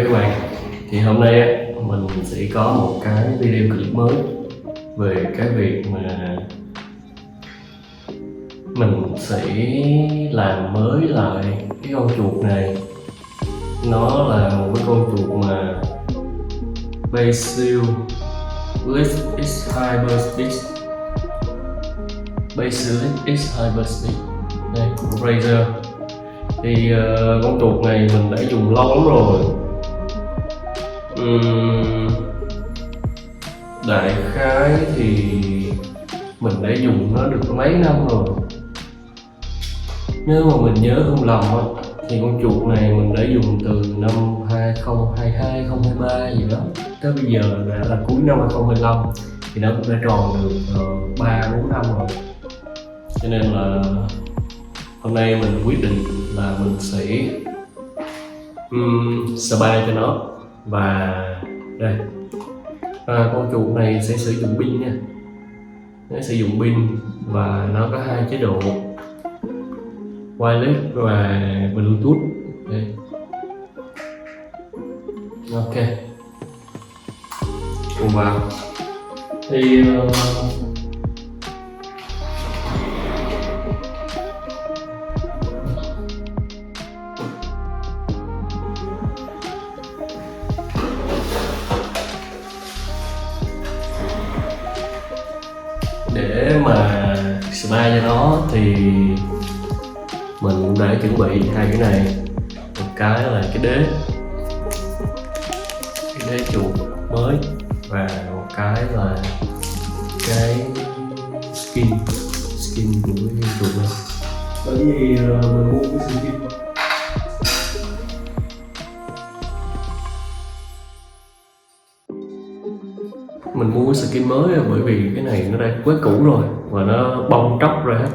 các bạn, thì hôm nay mình sẽ có một cái video clip mới về cái việc mà mình sẽ làm mới lại cái con chuột này. Nó là một cái con chuột mà Basilisk X HyperSpeed, Basilisk X HyperSpeed đây của Razer. Thì con chuột này mình đã dùng lâu lắm rồi. Đại khái thì mình đã dùng nó được mấy năm rồi. Nếu mà mình nhớ không lầm thì con chuột này mình đã dùng từ năm 2022, 2023 gì đó tới bây giờ đã là cuối năm 2025, thì nó cũng đã tròn được 3-4 năm rồi. Cho nên là hôm nay mình quyết định là mình sẽ spa cho nó. Và đây, con chuột này sẽ sử dụng pin nha. Nó sử dụng pin và nó có hai chế độ wireless và bluetooth đây. Ok, cùng vào thì để mà spa cho nó thì mình cũng đã chuẩn bị hai cái này. Một cái là cái đế chuột mới, và một cái là cái skin của cái chuột này. Bởi vì mình mua cái skin mới bởi vì cái này nó đã quá cũ rồi và nó bong tróc ra hết.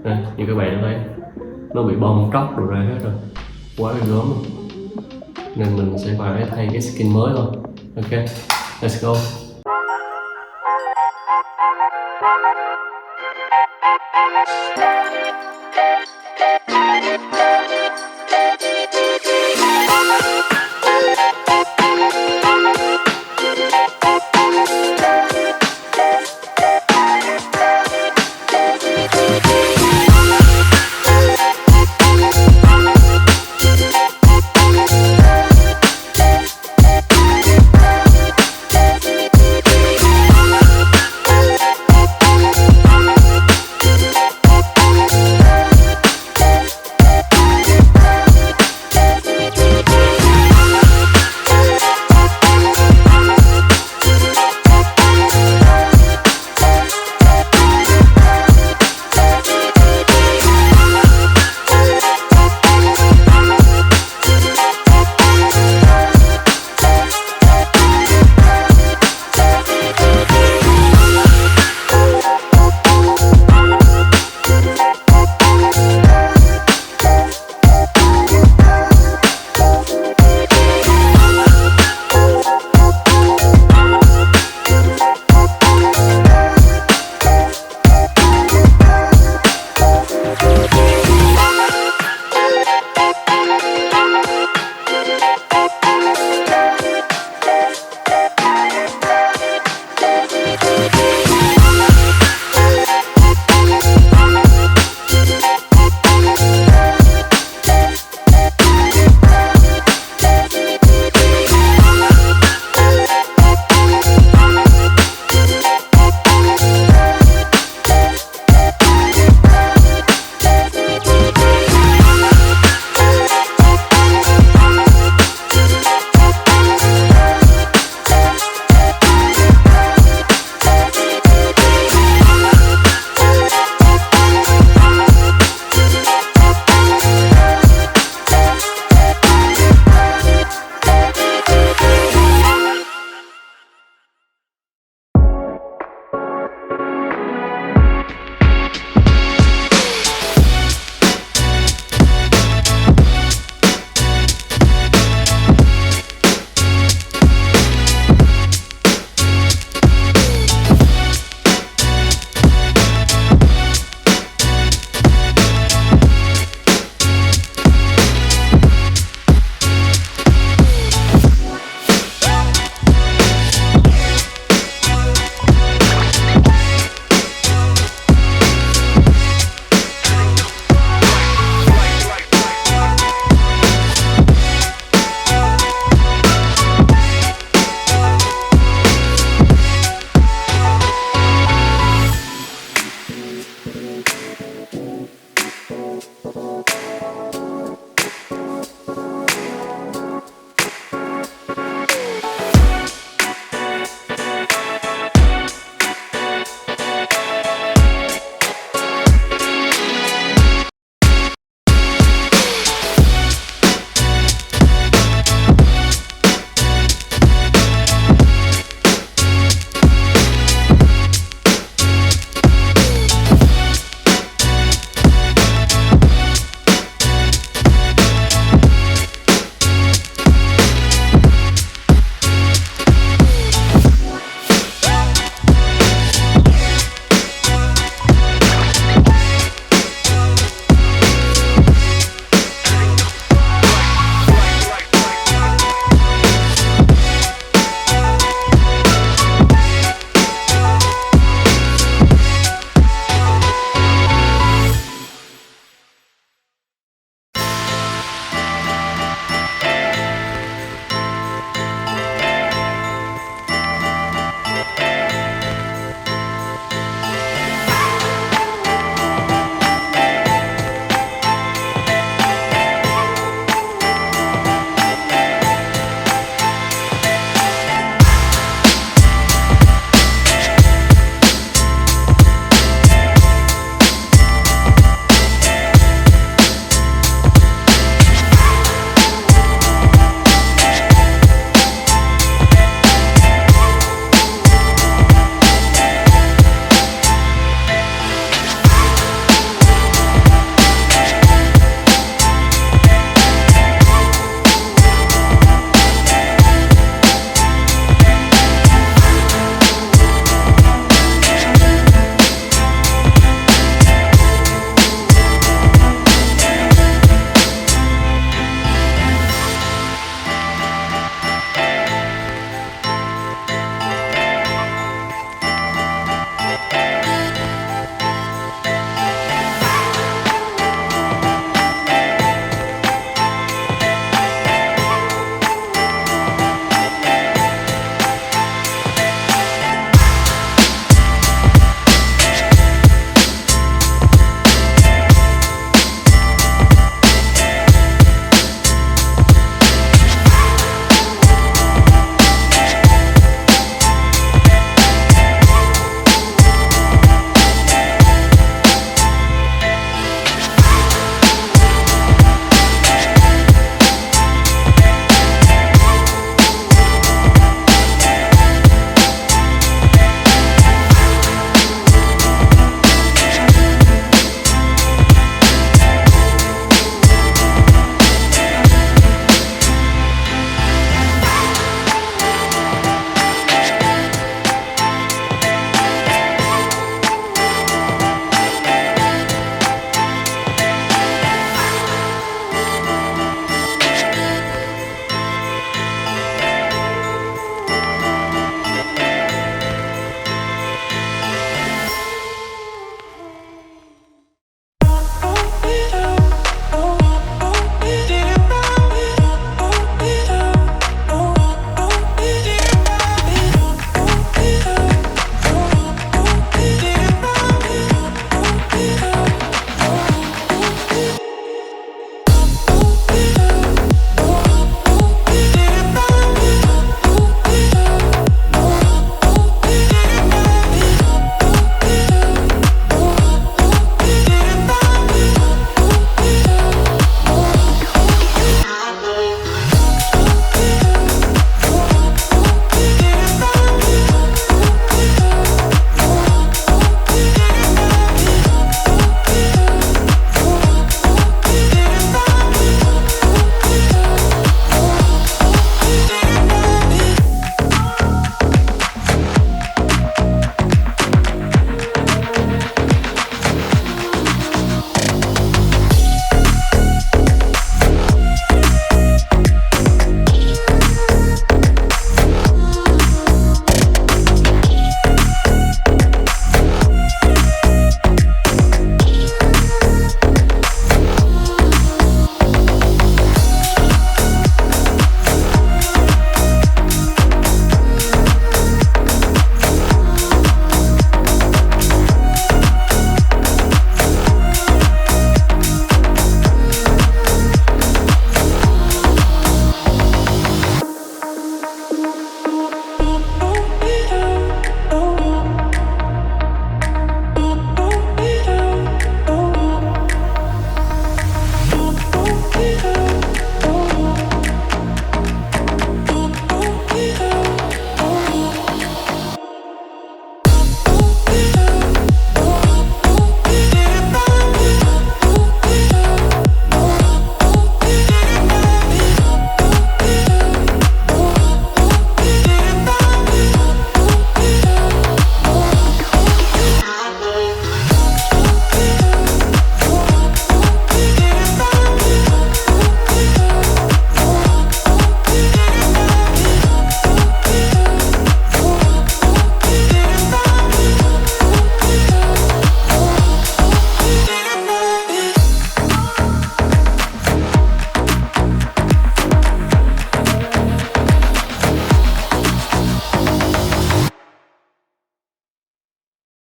Đây, như các bạn thấy nó bị bong tróc rồi ra hết rồi, quá ghê gớm luôn. Nên mình sẽ phải thay cái skin mới thôi. Ok, let's go.